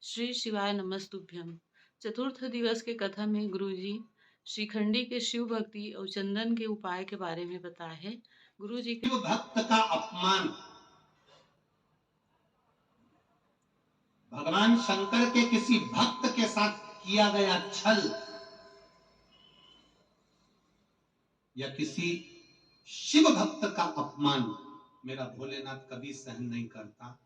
श्री शिवाय नमस्तुभ्यम। चतुर्थ दिवस के कथा में गुरुजी श्रीखंडी के शिव भक्ति और चंदन के उपाय के बारे में बताए है। गुरुजी शिव भक्त का अपमान भगवान शंकर के किसी भक्त के साथ किया गया छल या किसी शिव भक्त का अपमान मेरा भोलेनाथ कभी सहन नहीं करता।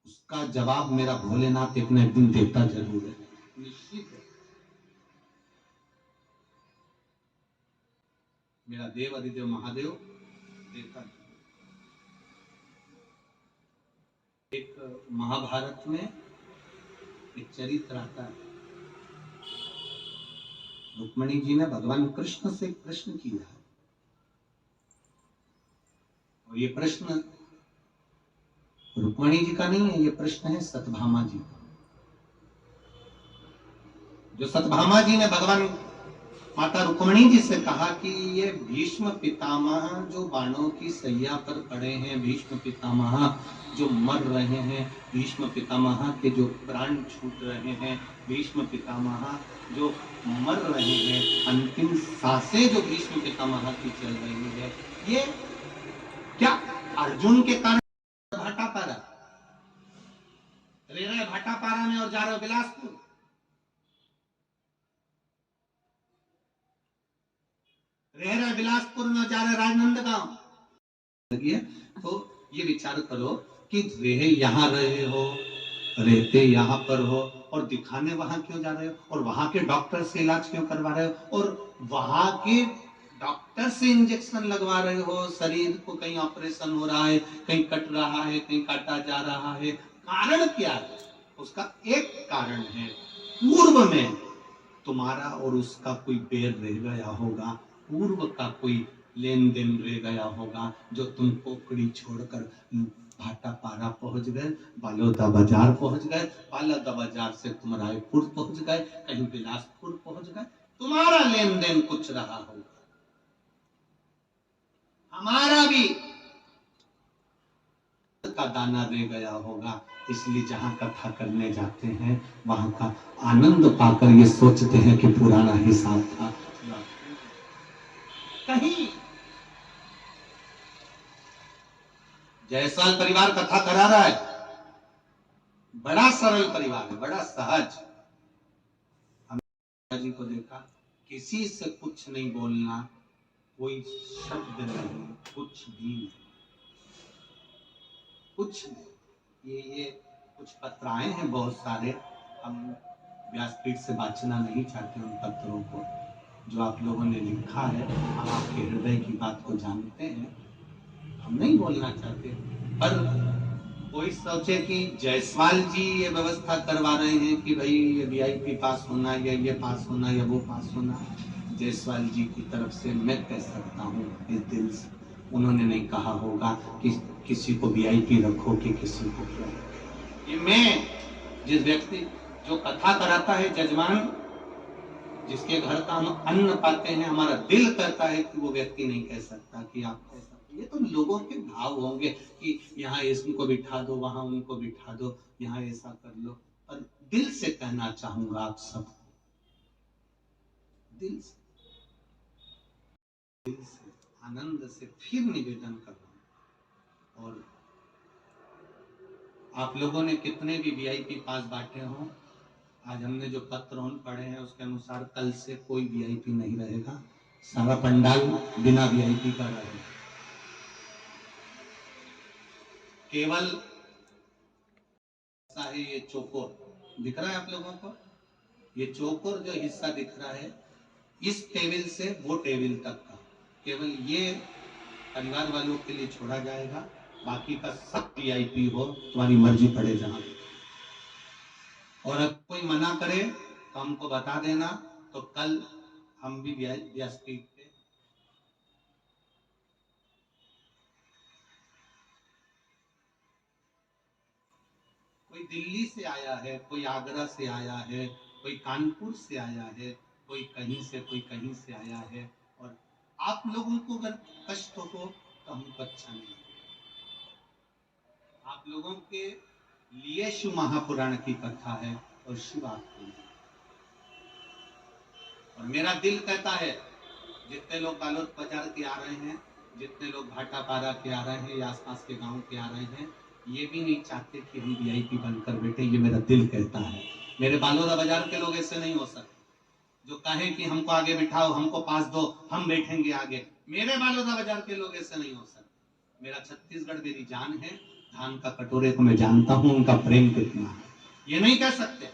उसका जवाब मेरा भोलेनाथ एक न एक दिन देता जरूर है, निश्चित है। मेरा देव अधिदेव महादेव देता जरूर। एक महाभारत में एक चरित्र आता है। रुक्मणी जी ने भगवान कृष्ण से प्रश्न किया है और ये प्रश्न रुक्मणी जी का नहीं है, ये प्रश्न है सत्यभामा जी का। जो सत्यभामा जी ने भगवान माता रुक्मणी जी से कहा कि ये भीष्म पितामह जो बाणों की सैया पर पड़े हैं, भीष्म पितामह जो मर रहे हैं, भीष्म पितामह के जो प्राण छूट रहे हैं, भीष्म पितामह जो मर रहे हैं, अंतिम सांसें जो भीष्म पितामह की चल रही है, ये क्या अर्जुन के कारण भाटापारा रह रहे भाटापारा में और जा रहे हो बिलासपुर? रह रहे बिलासपुर में जा रहे राजनंदगांव? तो ये विचार करो कि रहे यहाँ रहे हो, रहते यहाँ पर हो और दिखाने वहां क्यों जा रहे हो, और वहां के डॉक्टर से इलाज क्यों करवा रहे हो, और वहां के डॉक्टर से इंजेक्शन लगवा रहे हो। शरीर को कहीं ऑपरेशन हो रहा है, कहीं कट रहा है, कहीं काटा जा रहा है। कारण क्या है? उसका एक कारण है, पूर्व में तुम्हारा और उसका कोई बैर रह गया होगा, पूर्व का कोई लेन देन रह गया होगा, जो तुम पोखड़ी छोड़कर भाटापारा पहुंच गए, बालोदा बाजार पहुंच गए, बालोदा बाजार से तुम रायपुर पहुंच गए, कहीं बिलासपुर पहुंच गए। तुम्हारा लेन देन कुछ रहा होगा, हमारा भी का दाना रह गया होगा। इसलिए जहां कथा करने जाते हैं वहां का आनंद पाकर ये सोचते हैं कि पुराना हिसाब था। कहीं जायसवाल परिवार कथा करा रहा है, बड़ा सरल परिवार है, बड़ा सहज। हमने जी को देखा, किसी से कुछ नहीं बोलना, कोई शब्द नहीं, कुछ भी नहीं, कुछ नहीं। ये कुछ पत्र आए हैं बहुत सारे, हम व्यासपीठ से वाचना नहीं चाहते उन पत्रों को जो आप लोगों ने लिखा है। हम आपके हृदय की बात को जानते हैं, हम नहीं बोलना चाहते, पर कोई सोचे कि जायसवाल जी ये व्यवस्था करवा रहे हैं कि भाई ये वीआईपी पास होना या ये पास होना या वो पास होना। जायसवाल जी की तरफ से मैं कह सकता हूँ इस दिल से, उन्होंने नहीं कहा होगा कि किसी को वीआईपी रखो कि किसी को क्या। ये मैं जिस व्यक्ति जो कथा कराता है, जजमान जिसके घर का हम अन्न पाते हैं, हमारा दिल कहता है कि वो व्यक्ति नहीं कह सकता कि आप कह सकते। ये तो लोगों के भाव होंगे कि यहाँ इसको बिठा दो, वहां उनको बिठा दो, यहाँ ऐसा कर लो। पर दिल से कहना चाहूंगा आप सबको, दिल से आनंद से फिर निवेदन कर रहा हूं। और आप लोगों ने कितने भी वीआईपी पास बांटे हों, आज हमने जो पत्र पढ़े हैं उसके अनुसार कल से कोई वीआईपी नहीं रहेगा, सारा पंडाल बिना वीआईपी का रहेगा। केवल है ये चौकोर दिख रहा है आप लोगों को, ये चौकोर जो हिस्सा दिख रहा है, इस टेबल से वो टेबल तक का केवल ये परिवार वालों के लिए छोड़ा जाएगा। बाकी का सब वीआईपी हो, तुम्हारी मर्जी पड़े जहां। और अगर कोई मना करे तो हमको बता देना, तो कल हम भी व्यासपीठ पे कोई दिल्ली से आया है, कोई आगरा से आया है, कोई कानपुर से आया है, कोई कहीं से आया है, और आप लोगों को अगर कष्ट हो तो हमको अच्छा नहीं लगेगा। आप लोगों के लिए शिव महापुराण की कथा है और शिव आपको दे। और मेरा दिल कहता है जितने लोग बालोद बाजार के आ रहे हैं, जितने लोग भाटापारा के आ रहे हैं या आसपास के गांव के आ रहे हैं, ये भी नहीं चाहते कि हम वीआईपी बनकर बैठे। ये मेरा दिल कहता है। मेरे बालोदा बाजार के लोग ऐसे नहीं हो सकते जो कहें कि हमको आगे बिठाओ, हमको पास दो, हम बैठेंगे आगे। मेरे बालोदा बाजार के लोग ऐसे नहीं हो सकते। मेरा छत्तीसगढ़ मेरी जान है। धान का कटोरे को मैं जानता हूं, उनका प्रेम कितना है। ये नहीं कह सकते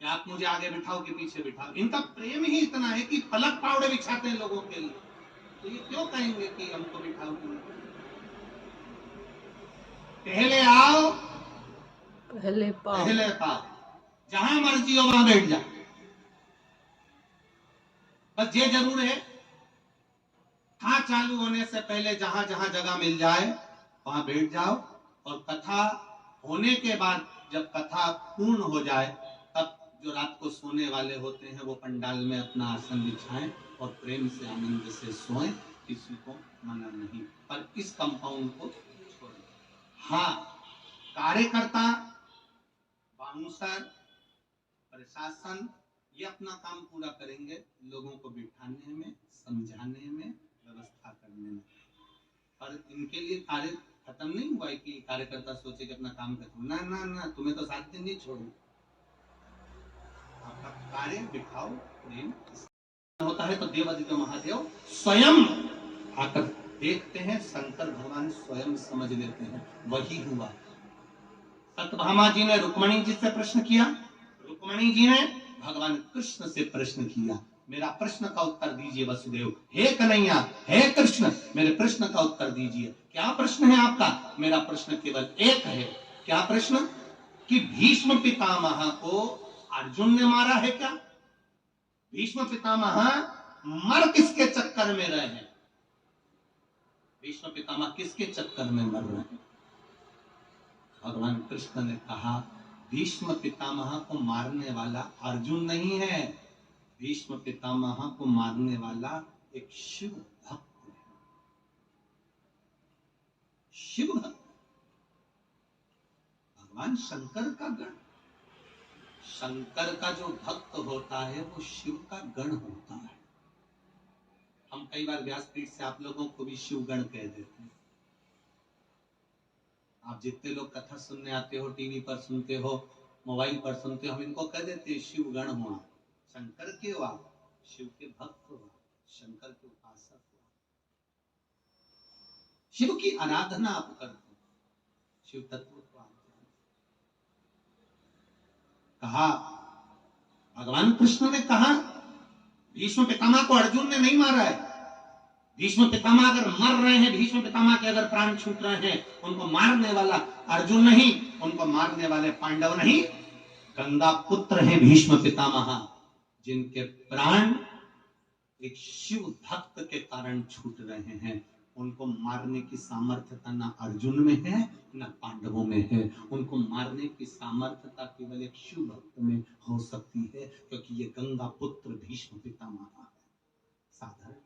कि आप मुझे आगे बिठाओ कि पीछे बिठाओ। इनका प्रेम ही इतना है कि पलक पावड़े बिछाते हैं लोगों के लिए। तो ये क्यों कहेंगे कि हमको बिठाओ? पहले आओ पहले पाओ। पहले पाओ, जहां मर्जी हो वहां बैठ जाओ। बस ये जरूर है, कथा चालू होने से पहले जहां जहां जगह मिल जाए वहां बैठ जाओ। और कथा होने के बाद जब कथा पूर्ण हो जाए तब जो रात को सोने वाले होते हैं वो पंडाल में अपना आसन बिछाएं और प्रेम से आनंद से सोएं। किसी को मना नहीं, पर इस कंपाउंड को छोड़ें। हाँ, कार्यकर्ता, बाउंसर, प्रशासन ये अपना काम पूरा करेंगे, लोगों को बिठाने में, समझाने में, व्यवस्था करने में। पर इनके लिए कार्य खत्म नहीं हुआ है कि कार्यकर्ता सोचे कि अपना काम खत्म। ना ना ना, तुम्हें तो 7 दिन नहीं छोड़ू। आपका कार्य बिठाओ, प्रेम होता है तो देवादित्य महादेव स्वयं आकर देखते हैं। शंकर भगवान स्वयं समझ लेते हैं। वही हुआ। सत्यभामा जी ने रुक्मणी जी से प्रश्न किया, रुक्मणी जी ने भगवान कृष्ण से प्रश्न किया। मेरा प्रश्न का उत्तर दीजिए वसुदेव। हे कन्हैया, हे कृष्ण, मेरे प्रश्न का उत्तर दीजिए। क्या प्रश्न है आपका? मेरा प्रश्न केवल एक है। क्या प्रश्न? कि भीष्म पितामह को अर्जुन ने मारा है क्या? भीष्म पितामह मर किसके चक्कर में रहे हैं? भीष्म पितामह किसके चक्कर में मर रहे हैं? भगवान कृष्ण ने कहा भीष्म पितामह को मारने वाला अर्जुन नहीं है, भीष्म पितामह को मारने वाला एक शिव भक्त है। शिव भक्त, भगवान शंकर का गण। शंकर का जो भक्त होता है वो शिव का गण होता है। हम कई बार व्यासपीठ से आप लोगों को भी शिव गण कह देते हैं। आप जितने लोग कथा सुनने आते हो, टीवी पर सुनते हो, मोबाइल पर सुनते हो, हम इनको कह देते हैं शिव गण हुआ। शंकर के हो आप, शिव के भक्त हो, शंकर के उपासक हो, शिव की आराधना आप करते हो, शिव तत्व को आप जानते। कहा भगवान कृष्ण ने कहा भीष्म पितामह को अर्जुन ने नहीं मारा है। भीष्म पितामह अगर मर रहे हैं, भीष्म पितामह के अगर प्राण छूट रहे हैं, उनको मारने वाला अर्जुन नहीं, उनको मारने वाले पांडव नहीं, गंगा पुत्र है भीष्म पितामह, जिनके प्राण एक शिव भक्त के कारण छूट रहे हैं। उनको मारने की सामर्थ्यता ना अर्जुन में है ना पांडवों में है। उनको मारने की सामर्थ्यता केवल एक शिव भक्त में हो सकती है, क्योंकि ये गंगा पुत्र भीष्म पितामह है। साधारण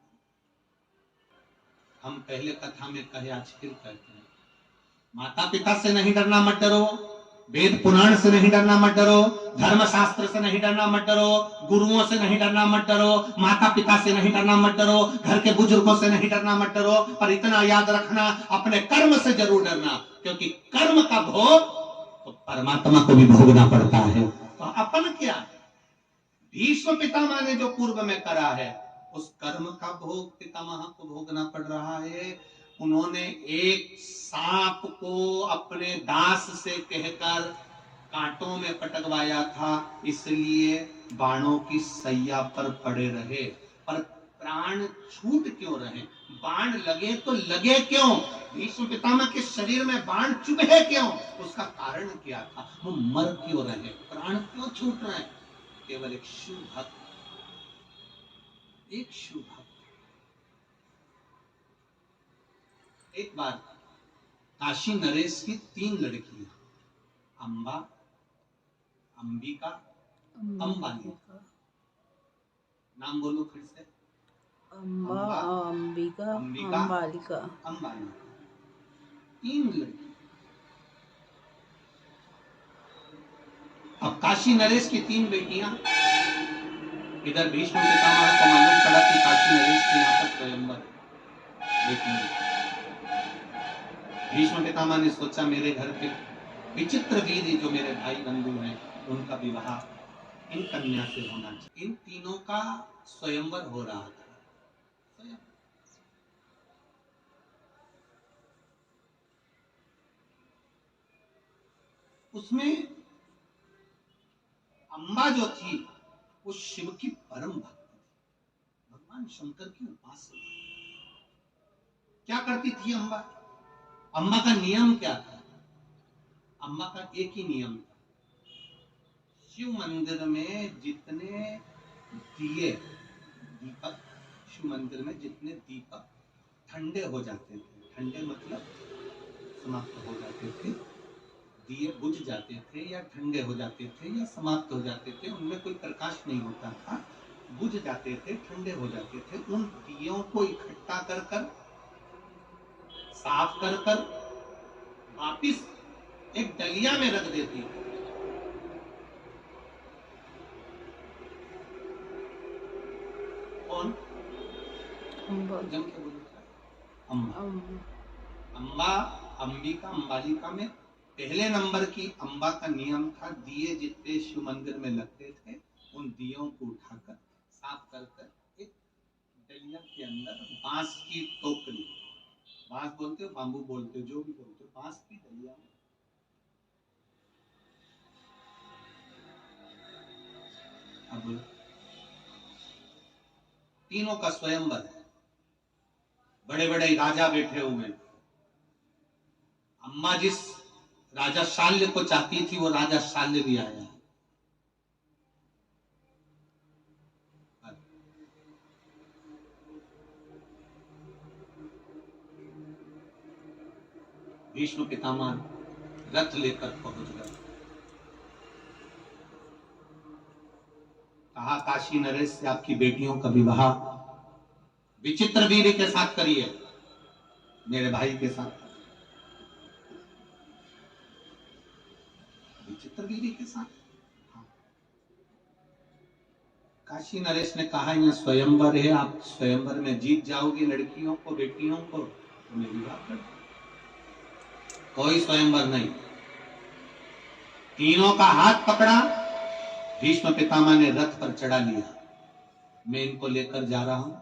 हम पहले कथा में कहे, आज फिर कहते हैं, माता पिता से नहीं डरना मत डरो, वेद पुराण से नहीं डरना मत डरो, धर्म शास्त्र से नहीं डरना मत डरो, गुरुओं से नहीं डरना मत डरो, माता पिता से नहीं डरना मत डरो, घर के बुजुर्गों से नहीं डरना मत डरो, पर इतना याद रखना अपने कर्म से जरूर डरना, क्योंकि कर्म का भोग तो परमात्मा को भी भोगना पड़ता है। तो अपन क्या, भीष्म पितामह ने जो पूर्व में करा है उस कर्म का भोग पितामह को भोगना पड़ रहा है। उन्होंने एक सांप को अपने दास से कहकर कांटों में पटकवाया था, इसलिए बाणों की सैया पर पड़े रहे, पर प्राण छूट क्यों रहे? बाण लगे तो लगे क्यों? भीष्म पितामह के शरीर में बाण चुभे क्यों? उसका कारण क्या था? वो मर क्यों रहे? प्राण क्यों छूट रहे? केवल एक शिव भक्त, एक शिव भक्त। एक बार काशी नरेश की 3 लड़कियां, अंबा, अंबिका, अंबाली, नाम बोलो फिर से। अंबा, अंबिका, अंबालिका, अंबाली, 3 लड़की। अब काशी नरेश की 3 बेटियां, इधर भीष्म पितामह को मालूम पड़ा कि काशी नरेश के यहाँ पर स्वयंवर बेटियां। भीष्म पितामह ने सोचा मेरे घर के विचित्र वीर जो मेरे भाई बंधु हैं उनका विवाह इन कन्या से होना चाहिए। इन तीनों का स्वयंवर हो रहा था। उसमें अम्बा जो थी वो शिव की परम भक्त थी, भगवान शंकर की उपासक। क्या करती थी अम्बा? अम्बा का नियम क्या था? अम्बा का एक ही नियम था, शिव मंदिर में जितने दिए दीपक, शिव मंदिर में जितने दीपक ठंडे हो जाते थे, ठंडे मतलब समाप्त हो जाते थे, दिए बुझ जाते थे या ठंडे हो जाते थे या समाप्त हो जाते थे, उनमें कोई प्रकाश नहीं होता था, बुझ जाते थे, ठंडे हो जाते थे, उन दियों को इकट्ठा कर कर, साफ कर कर वापिस एक डलिया में रख देती। कौन? जम के बोलो। अम्बा। अम्बा, अंबिका, अंबालिका में पहले नंबर की अम्बा का नियम था, दिए जितने शिव मंदिर में लगते थे उन दियों को उठाकर साफ कर कर एक डलिया के अंदर बांस की टोकरी, बांस बोलते हो, बांबू बोलते हो, जो भी बोलते हो, बांस की डलिया में अब तीनों का स्वयंवर है, बड़े बड़े राजा बैठे हुए। अम्मा जिस राजा शाल्य को चाहती थी वो राजा शाल्य भी आया। भीष्म पितामह रथ लेकर पहुंच गए। कहा काशी नरेश से आपकी बेटियों का विवाह विचित्र वीर के साथ करिए, मेरे भाई के साथ, विचित्र वीर के साथ। काशी नरेश ने कहा यह स्वयंवर है, आप स्वयंवर में जीत जाओगे लड़कियों को, बेटियों को, तो मैं विवाह कर दूं। कोई स्वयंवर नहीं। तीनों का हाथ पकड़ा, भीष्म पितामह ने रथ पर चढ़ा लिया, मैं इनको लेकर जा रहा हूं,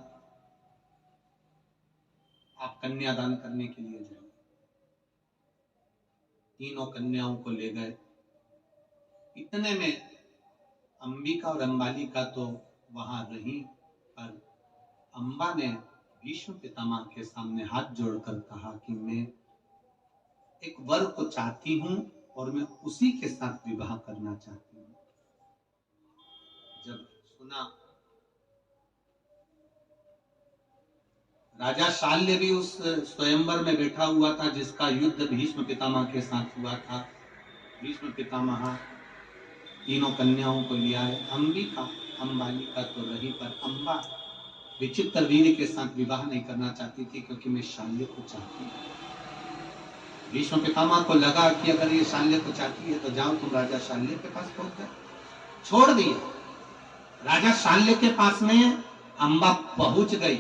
आप कन्यादान करने के लिए जाइए। तीनों कन्याओं को ले गए। इतने में अंबिका और अंबालिका तो वहां रही, पर अम्बा ने भीष्म पितामह के सामने हाथ जोड़कर कहा कि मैं एक वर को चाहती हूं और मैं उसी के साथ विवाह करना चाहती हूं। जब सुना, राजा शाल्य भी उस स्वयंवर में बैठा हुआ था जिसका युद्ध भीष्म पितामह के साथ हुआ था। भीष्म पितामह तीनों कन्याओं को लिया है। अंबिका, अंबालिका तो रही, पर अम्बा विचित्र वीर के साथ विवाह नहीं करना चाहती थी क्योंकि मैं शाल्य को चाहती हूँ। भीष्म पितामह को लगा कि अगर ये शाल्य को चाहती है तो जाओ तुम राजा शाल्य के पास पहुंच गए। छोड़ दिए। राजा शाल्य के पास में अम्बा पहुंच गई।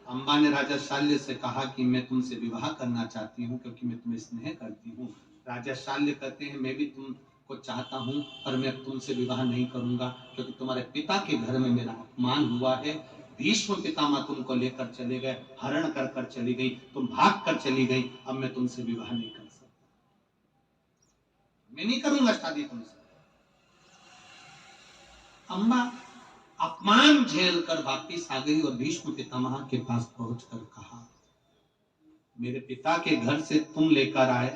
अम्बा ने राजा शाल्य से कहा कि मैं तुमसे विवाह करना चाहती हूँ क्योंकि मैं तुम्हें स्नेह करती हूँ। राजा शाल्य कहते हैं मैं भी तुमको चाहता हूँ पर मैं तुमसे विवाह नहीं करूंगा क्योंकि तुम्हारे पिता के घर में मेरा अपमान हुआ है। भीष्म पितामह तुमको लेकर चले गए, हरण कर कर चली गई, तुम भाग कर चली गई, अब मैं तुमसे विवाह नहीं कर सकता, मैं नहीं करूंगा शादी तुमसे। अम्बा अपमान झेल कर वापिस आ गई और भीष्म पितामह के पास पहुंचकर कहा मेरे पिता के घर से तुम लेकर आए,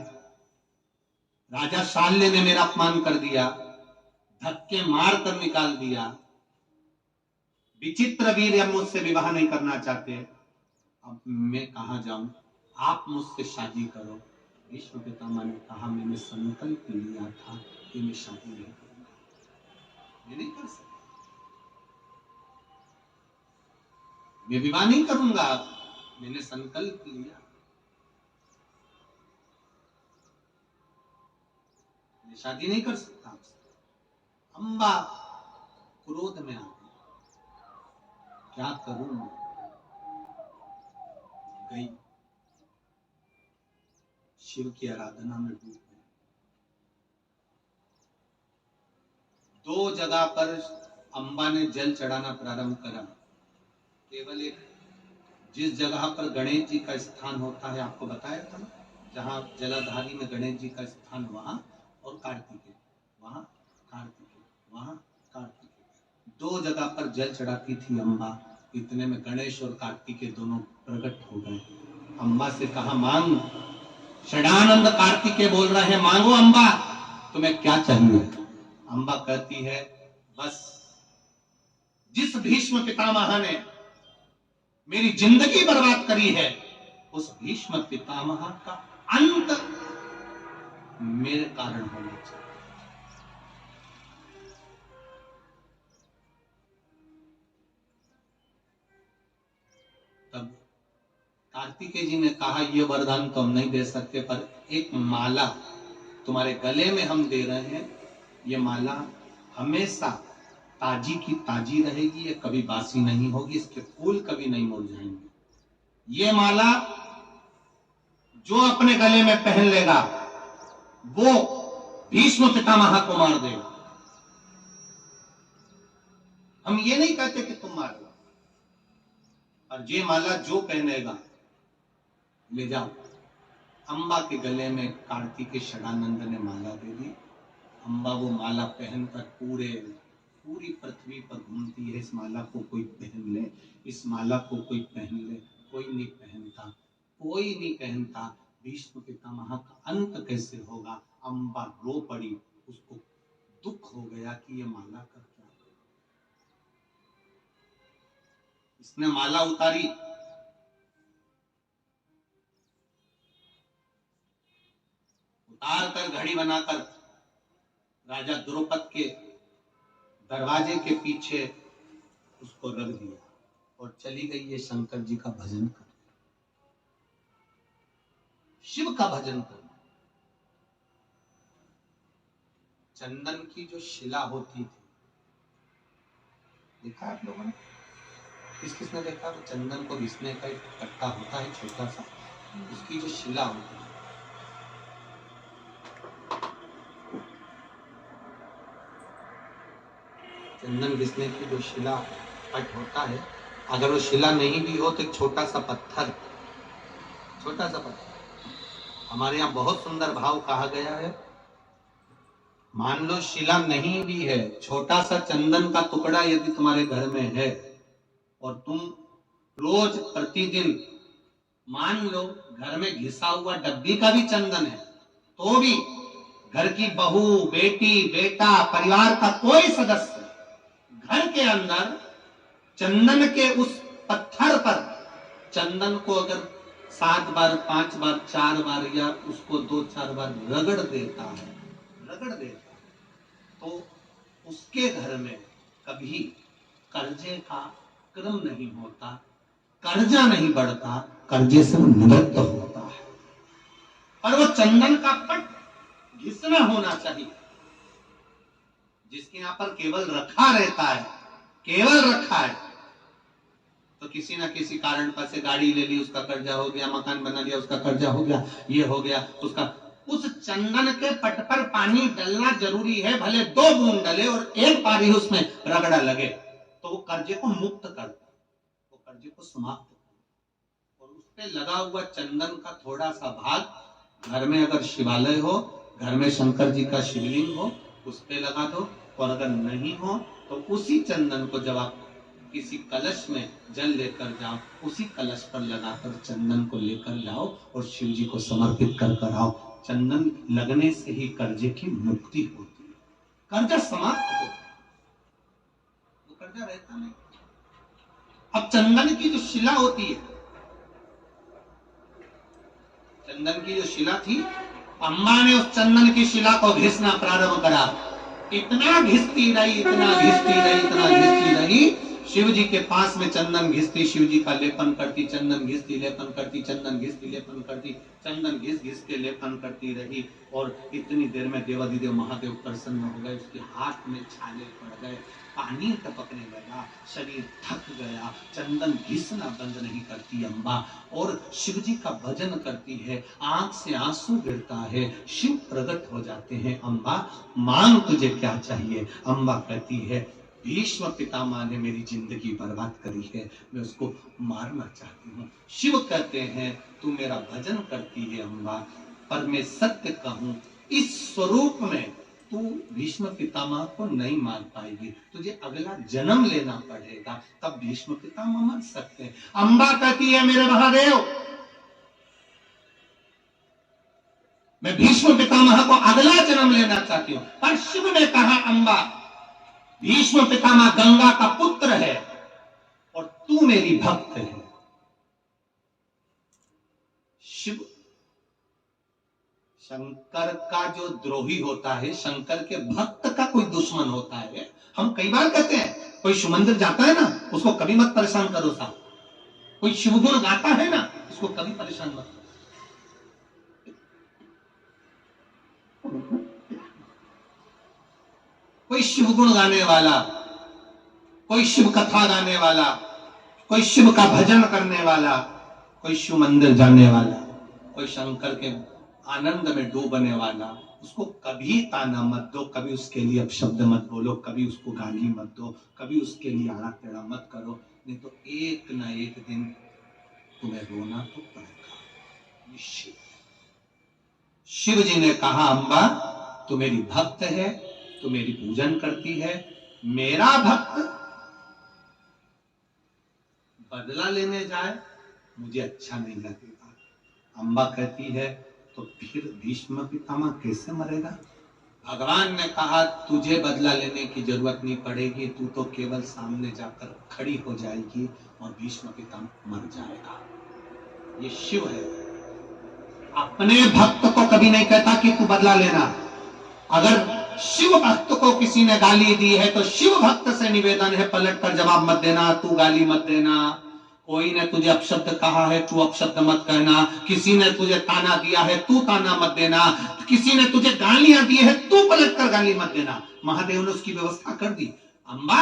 राजा शाल्य ने मेरा अपमान कर दिया, धक्के मार कर निकाल दिया, विचित्र वीर अब मुझसे विवाह नहीं करना चाहते, अब मैं कहां जाऊं, आप मुझसे शादी करो। भीष्म पितामह ने कहा मैंने संकल्प लिया था कि मैं शादी नहीं करूंगा, मैं नहीं कर सकता, मैं विवाह नहीं करूंगा, मैंने संकल्प लिया, मैं शादी नहीं कर सकता आपसे। अम्बा क्रोध में आ गई, क्या करूं मैं? गई शिव की आराधना में डूब गई। 2 जगह पर अम्बा ने जल चढ़ाना प्रारंभ करा। केवल एक, जिस जगह पर गणेश जी का स्थान होता है, आपको बताया था ना, जहाँ जलाधारी में गणेश जी का स्थान, वहां और कार्तिकेय, वहां कार्तिकेय, वहां कार्तिकेय, 2 जगह पर जल चढ़ाती थी अम्बा। इतने में गणेश और कार्तिकेय दोनों प्रकट हो गए। अम्बा से कहा, मांग। षडानंद कार्तिकेय बोल रहे हैं, मांगो अम्बा, तुम्हें क्या चाहिए? अम्बा कहती है, बस जिस भीष्म पितामह ने मेरी जिंदगी बर्बाद करी है, उस भीष्म पितामह का अंत मेरे कारण होना चाहिए। तब कार्तिकेय जी ने कहा, ये वरदान तो हम नहीं दे सकते, पर एक माला तुम्हारे गले में हम दे रहे हैं। ये माला हमेशा ताजी की ताजी रहेगी, ये कभी बासी नहीं होगी, इसके फूल कभी नहीं मुरझाएंगे। ये माला जो अपने गले में पहन लेगा, वो भीष्म पितामह को मार देगा। हम ये नहीं कहते कि तुम मार लो, और ये माला जो पहनेगा, ले जाओ। अम्बा के गले में कार्तिकेय षडानंद ने माला दे दी। अम्बा वो माला पहनकर पूरी पृथ्वी पर घूमती है। इस माला को कोई पहन ले, इस माला को कोई पहन ले, कोई नहीं पहनता, कोई नहीं पहनता। भीष्म पितामह का अंत कैसे होगा? अम्बा रो पड़ी, उसको दुख हो गया कि ये माला कर क्या। इसने माला उतारी, उतार कर घड़ी बनाकर राजा द्रौपद के दरवाजे के पीछे उसको रख दिया और चली गई ये शंकर जी का भजन कर, शिव का भजन कर। चंदन की जो शिला होती थी, देखा आप लोगों ने? किसने देखा? वो चंदन को घिसने का एक कट्टा होता है छोटा सा, उसकी जो शिला होती है, चंदन घिसने की जो शिला पट होता है, अगर वो शिला नहीं भी हो तो एक छोटा सा पत्थर, छोटा सा पत्थर। हमारे यहाँ बहुत सुंदर भाव कहा गया है, मान लो शिला नहीं भी है, छोटा सा चंदन का टुकड़ा यदि तुम्हारे घर में है और तुम रोज प्रतिदिन, मान लो घर में घिसा हुआ डब्बी का भी चंदन है, तो भी घर की बहू, बेटी, बेटा, परिवार का कोई सदस्य घर के अंदर चंदन के उस पत्थर पर चंदन को अगर 7 बार, 5 बार, 4 बार या उसको 2-4 बार रगड़ देता है, तो उसके घर में कभी कर्जे का क्रम नहीं होता, कर्जा नहीं बढ़ता, कर्जे से वो निवृत्त होता है। और वो चंदन का पट घिसना होना चाहिए, जिसके यहाँ पर केवल रखा रहता है, केवल रखा है, तो किसी ना किसी कारण पर से गाड़ी ले ली, उसका कर्जा हो गया, मकान बना लिया, उसका कर्जा हो गया, ये हो गया, उसका। उस चंदन के पट पर पानी डलना जरूरी है, भले 2 बूंद डले और 1 बार ही उसमें रगड़ा लगे, तो वो कर्जे को मुक्त करता, वो कर्जे को समाप्त करता। और उस पे लगा हुआ चंदन का थोड़ा सा भाग, घर में अगर शिवालय हो, घर में शंकर जी का शिवलिंग हो, उस पे लगा दो। और अगर नहीं हो तो उसी चंदन को जब आप किसी कलश में जल लेकर जाओ, उसी कलश पर लगाकर चंदन को लेकर जाओ और शिव जी को समर्पित कर आओ। चंदन लगने से ही कर्जे की मुक्ति होती है, कर्जा समाप्त होता है, वो कर्जा रहता नहीं। अब चंदन की जो शिला होती है, चंदन की जो शिला थी, अम्बा ने उस चंदन की शिला को घिसना प्रारंभ करा। इतना घिसती रही, इतना घिसती रही, इतना घिसती रही शिव जी के पास में चंदन घिसती, शिव जी का लेपन करती, चंदन घिसती, लेपन करती, चंदन घिसती, लेपन करती, चंदन घिस घिस के लेपन करती रही। और इतनी देर में देवाधिदेव महादेव प्रसन्न हो गए, उसके हाथ में छाले पड़ गए, पानी टपकने लगा, शरीर थक गया, चंदन घिसना बंद नहीं करती अम्बा, और शिव जी का भजन करती है, आंख से आंसू गिरता है, शिव प्रकट हो जाते हैं। अम्बा मांग तुझे क्या चाहिए? अम्बा कहती है भीष्म पितामह ने मेरी जिंदगी बर्बाद करी है, मैं उसको मारना चाहती हूँ। शिव कहते हैं तू मेरा भजन करती है अम्बा, पर मैं सत्य कहूं इस स्वरूप में तू भीष्म पितामह को नहीं मार पाएगी, तुझे अगला जन्म लेना पड़ेगा, तब भीष्म पितामह मर सकते हैं। अम्बा कहती है मेरे महादेव, मैं भीष्म पितामह को अगला जन्म लेना चाहती हूं। पर शिव ने कहा अम्बा भीष्म पितामह गंगा का पुत्र है और तू मेरी भक्त है। शिव शंकर का जो द्रोही होता है, शंकर के भक्त का कोई दुश्मन होता है। हम कई बार कहते हैं कोई शिव मंदिर जाता है ना, उसको कभी मत परेशान करो साहब। कोई शिवगुण गाता है ना, उसको कभी परेशान मत करो। कोई शिवगुण गाने वाला, कोई शिव कथा गाने वाला, कोई शिव का भजन करने वाला, कोई शिव मंदिर जाने वाला, कोई शंकर के आनंद में डूबने वाला, उसको कभी ताना मत दो, कभी उसके लिए अपशब्द मत बोलो, कभी उसको गाली मत दो, कभी उसके लिए आड़ा टेढ़ा मत करो, नहीं तो एक ना एक दिन तुम्हें रोना तो पड़ेगा। निश्चित। शिव जी ने कहा अम्बा तू मेरी भक्त है, तू मेरी पूजन करती है, मेरा भक्त बदला लेने जाए मुझे अच्छा नहीं लगेगा। अम्बा कहती है तो फिर भीष्म पितामह कैसे मरेगा? भगवान ने कहा तुझे बदला लेने की जरूरत नहीं पड़ेगी, तू तो केवल सामने जाकर खड़ी हो जाएगी और भीष्म पितामह मर जाएगा। ये शिव है, अपने भक्त को कभी नहीं कहता कि तू बदला लेना। अगर शिव भक्त को किसी ने गाली दी है तो शिव भक्त से निवेदन है पलट कर जवाब मत देना, तू गाली मत देना। कोई ने तुझे अपशब्द कहा है, तू अपशब्द मत कहना। किसी ने तुझे ताना दिया है, तू ताना मत देना। किसी ने तुझे गालियां दी है, तू पलट कर गाली मत देना। महादेव ने उसकी व्यवस्था कर दी। अम्बा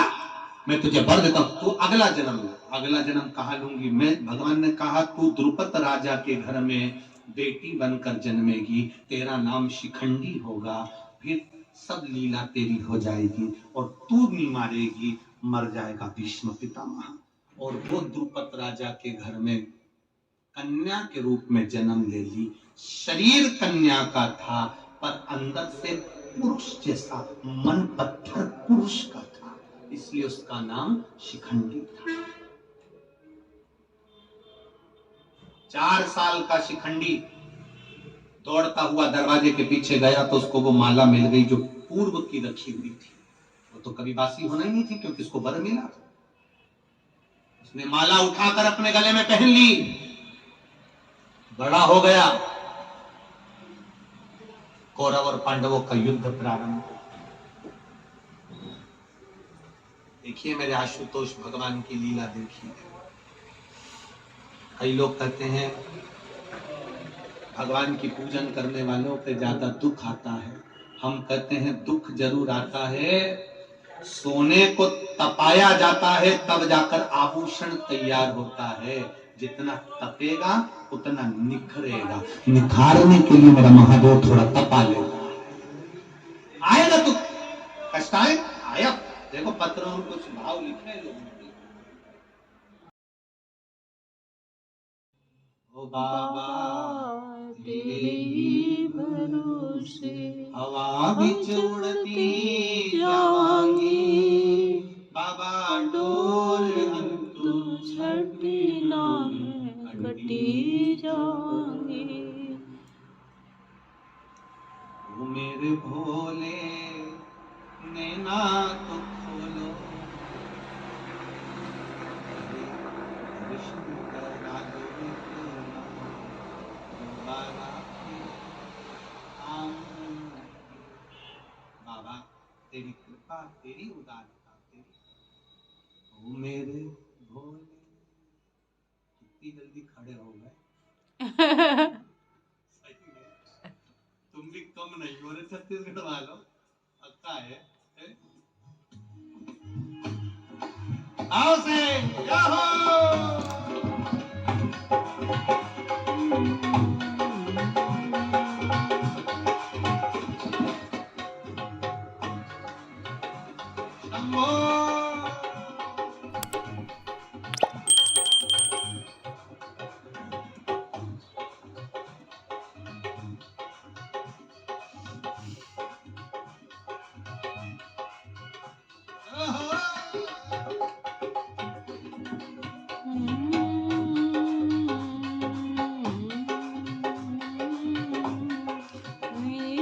मैं तुझे वर देता हूं, तू अगला जन्म ले। अगला जन्म कहा लूंगी मैं? भगवान ने कहा तू द्रुपद राजा के घर में बेटी बनकर जन्मेगी, तेरा नाम शिखंडी होगा, फिर सब लीला तेरी हो जाएगी और तू नहीं मारेगी, मर जाएगा भीष्म पितामह। और वो द्रुपद राजा के घर में कन्या के रूप में जन्म ले ली। शरीर कन्या का था पर अंदर से पुरुष जैसा, मन पत्थर पुरुष का था, इसलिए उसका नाम शिखंडी था। 4 साल का शिखंडी दौड़ता हुआ दरवाजे के पीछे गया तो उसको वो माला मिल गई जो पूर्व की रखी हुई थी। वो तो कभी बासी होना ही नहीं थी क्योंकि उसको वर मिला। उसने माला उठाकर अपने गले में पहन ली, बड़ा हो गया। कौरव और पांडवों का युद्ध प्रारंभ। देखिए मेरे आशुतोष भगवान की लीला देखिए। कई लोग कहते हैं भगवान की पूजन करने वालों पे ज्यादा दुख आता है। हम कहते हैं दुख जरूर आता है, सोने को तपाया जाता है तब जाकर आभूषण तैयार होता है। जितना तपेगा उतना निखरेगा। निखारने के लिए मेरा महादेव थोड़ा तपा लेगा। आएगा तो कष्ट आया। देखो पत्रों में कुछ भाव लिखे लोगों के। ओ बाबा तेरे ही भरोसे हवा बिच उड़ती जावांगी, बाबा डोर तू छठी ना मैं कटी जाऊंगी। वो मेरे भोले नैना तो खोलो, कृष्ण करा दो दोबारा बाबा तेरी कृपा, तेरी उदारता, तेरी ओ मेरे भोले, कितनी जल्दी खड़े हो गए। सही में तुम भी कम नहीं हो रहे छत्तीसगढ़ वालों, पक्का है? आओ से याहो।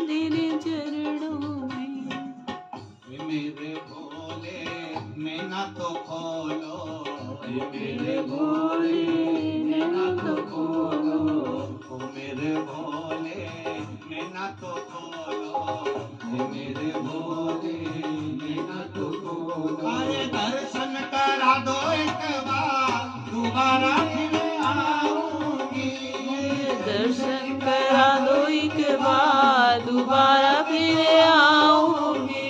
मेरे चरणों में मेरे भोले नैना तो खोलो, मेरे भोले नैना तो खोलो, ओ मेरे भोले नैना तो खोलो, मेरे भोले नैना तो खोलो। अरे दर्शन करा दो एक बार, दोबारा फिर आऊंगी। दर्शन करा दो एक बार, दोबारा फिर आऊंगी।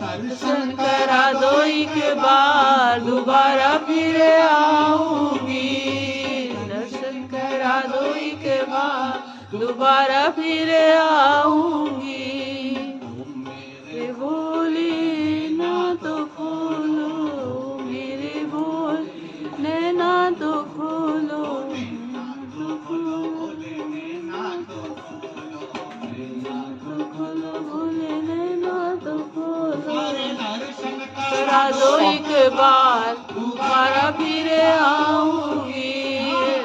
दर्शन करा दो एक बार, दोबारा फिर आऊंगी। दर्शन करा दो एक बार, दोबारा फिर आऊंगी। मेरे भोले ना तो खोलो, मेरे भोले नैना तो खोलो, नैना तो खोलो, भोले नैना तो खोलो, नैना तो खोलो, भोले नैना तो खोलो। दर्शन करा दो एक बार, दोबारा फिर आऊंगी।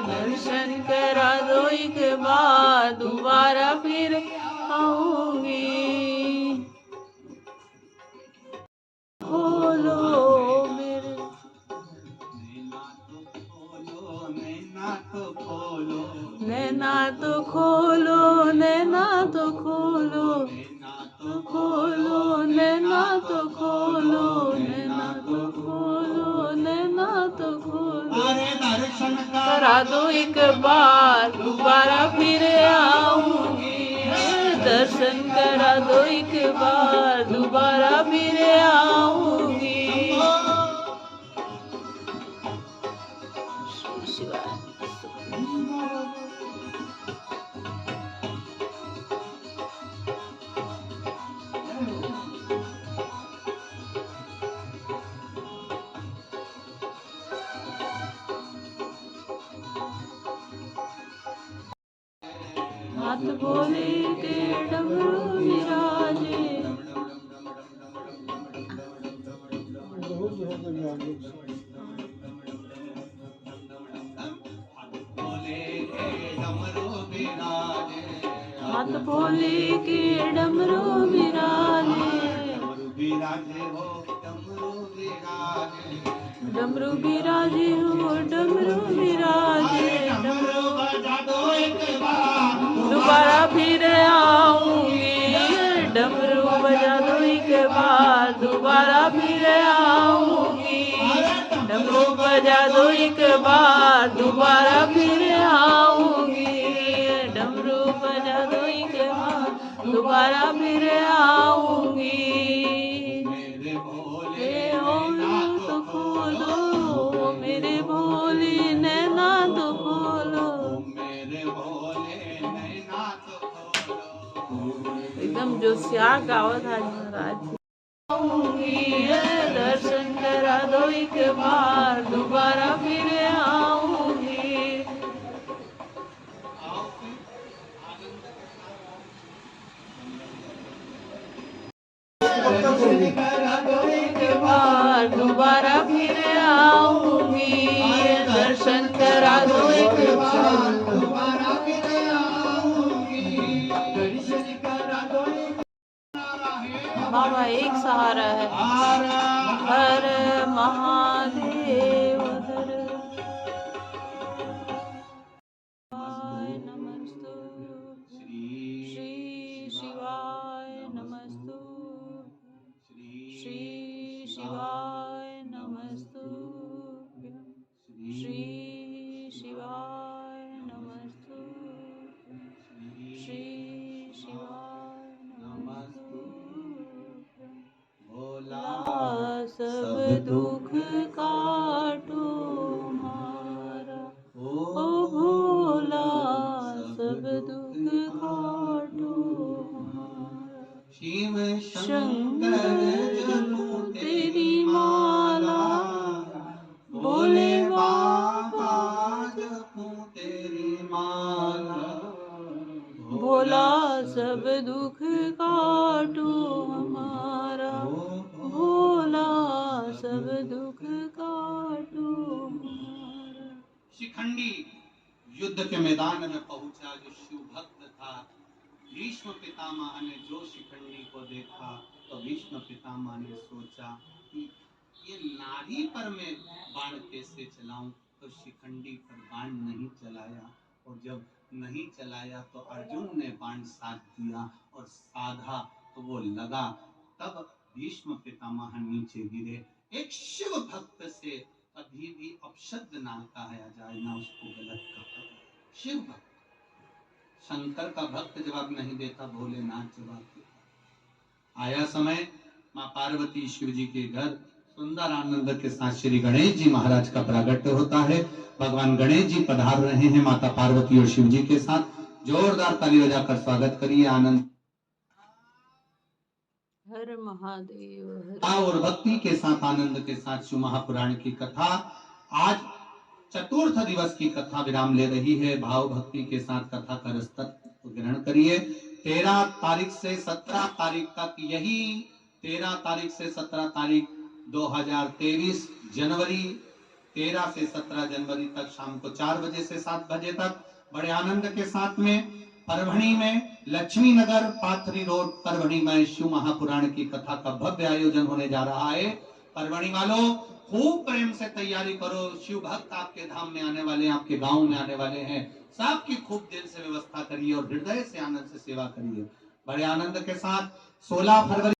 दर्शन करा दो एक बार, दोबारा फिर आऊंगी। खोलो मेरे नैना तो खोलो, नैना तो खोलो, नैना तो खोलो, नैना तो खोलो, नैना तो खोलो नैना तो खोलो, नैना तो खोलो, नैना तो खोलो। अरे दर्शन करा दो एक बार, दोबारा फिर आऊंगी। दर्शन करा दो एक बार, दोबारा फिर आऊंगी। शिवाय। हाथ भोले के डमरू विराजे, हाथ भोले के डमरू विराजे, डमरू विराजे हो, डमरू विराजे। दोबारा फिर आऊंगी। डमरू बजा दो एक बार, दोबारा फिर आऊंगी। डमरू बजा दो एक बार, दोबारा फिर आऊंगी। डमरू बजा दो एक बार, दोबारा फिर आऊंगी। मेरे भोले नैना तो खोलो, मेरे भोले नैना तो खोलो। मेरे भोले नैना तो खोलो। एकदम जोशियार गावत आज महाराज। दर्शन करा दो एक बार, दोबारा फिर आऊंगी। आओ फिर आनंद के साथ दर्शन करा दो एक बार, दोबारा फिर आऊंगी। दर्शन करा दो एक बार, दोबारा फिर आऊंगी। दर्शन करा दो बाबा एक सहारा है। हर महादेव हर नमस्तु, श्री शिवाय नमस्तु, श्री शिवाय नमस्तु। दुख काटो हमारा। ओ भोला सब दुख काटो हमारा। शिव शंकर जपो तेरी माला, भोले बाबा जपो तेरी माला। भोला सब दुख काटो हमारा। भोला सब दुख काटो हमारा। शिखंडी युद्ध के मैदान में पहुंचा, जो शिव भक्त था। भीष्म पितामह ने जो शिखंडी को देखा तो भीष्म पितामह ने सोचा कि ये नारी पर मैं बाण कैसे चलाऊं, तो शिखंडी पर बाण नहीं चलाया। और जब नहीं चलाया तो अर्जुन ने बाण साध दिया, और साधा तो वो लगा। तब भीष्म पितामह नीचे गिरे। एक शिव भक्त से कभी भी अपशब्द ना कहा जाए, ना उसको गलत कहा। शिव भक्त, शंकर का भक्त जवाब नहीं देता, भोलेनाथ जवाब देता। आया समय, माँ पार्वती शिव जी के घर सुंदर आनंद के साथ श्री गणेश जी महाराज का प्रागट्य होता है। भगवान गणेश जी पधार रहे हैं माता पार्वती और शिव जी के साथ। जोरदार ताली बजाकर स्वागत करिए। आनंद हर महादेव और भक्ति के साथ, आनंद के साथ शिव महापुराण की कथा आज चतुर्थ दिवस की कथा विराम ले रही है। भाव भक्ति के साथ कथा का रसतत्व ग्रहण करिए। 13 तारीख से 17 तारीख तक, यही 13 तारीख से 17 तारीख 2023 जनवरी, 13 से 17 जनवरी तक शाम को 4 बजे से 7 बजे तक बड़े आनंद के साथ में परभणी में लक्ष्मी नगर पाथरी रोड परभणी में शिव महापुराण की कथा का भव्य आयोजन होने जा रहा है। परभणी वालों खूब प्रेम से तैयारी करो। शिव भक्त आपके धाम में आने वाले, आपके गांव में आने वाले हैं। सबकी खूब दिल से व्यवस्था करिए और हृदय से आनंद से सेवा करिए। बड़े आनंद के साथ 16 फरवरी